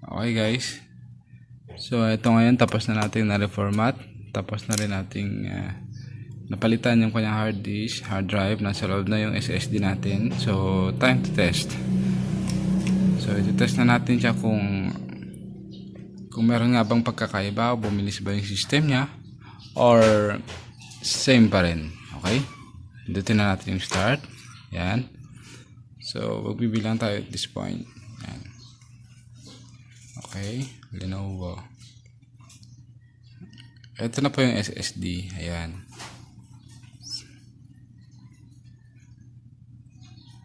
Okay guys, so ito ngayon tapos na natin na reformat, tapos na rin nating napalitan yung kanyang hard drive, nasa loob na yung SSD natin. So time to test. So ito-test na natin siya kung meron nga bang pagkakaiba, bumilis ba yung system niya or same pa rin. Okay, pindutin na natin yung start. Yan, so magbibilang tayo at this point. Yan. Okay, Lenovo. Ito na po yung SSD. Ayan.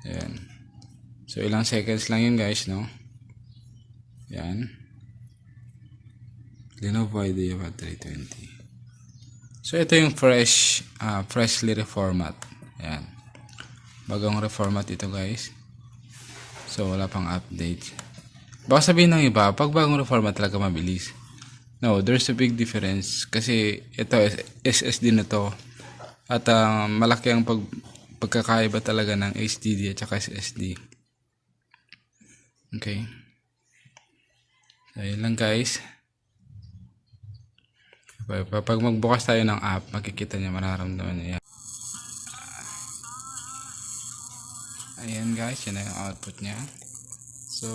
Ayan. So ilang seconds lang yun guys, no? Ayan. Lenovo IDEA 320. So ito yung freshly reformat. Ayan. Bagong reformat ito guys. So wala pang update. Baka sabihin ng iba, pag bagong reformat talaga mabilis. No, there's a big difference. Kasi ito, SSD na to. At malaki ang pagkakaiba talaga ng HDD at saka SSD. Okay. So, yun lang guys. Pag magbukas tayo ng app, makikita niya, mararamdaman niya. Ayan guys, yan na yung output niya. So,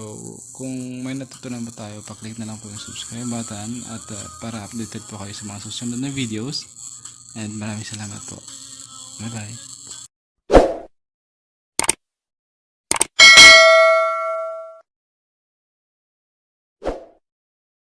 kung may natutunan ba tayo, paklik na lang po yung subscribe button at para updated po kayo sa mga susunod na videos. And maraming salamat po. Bye bye.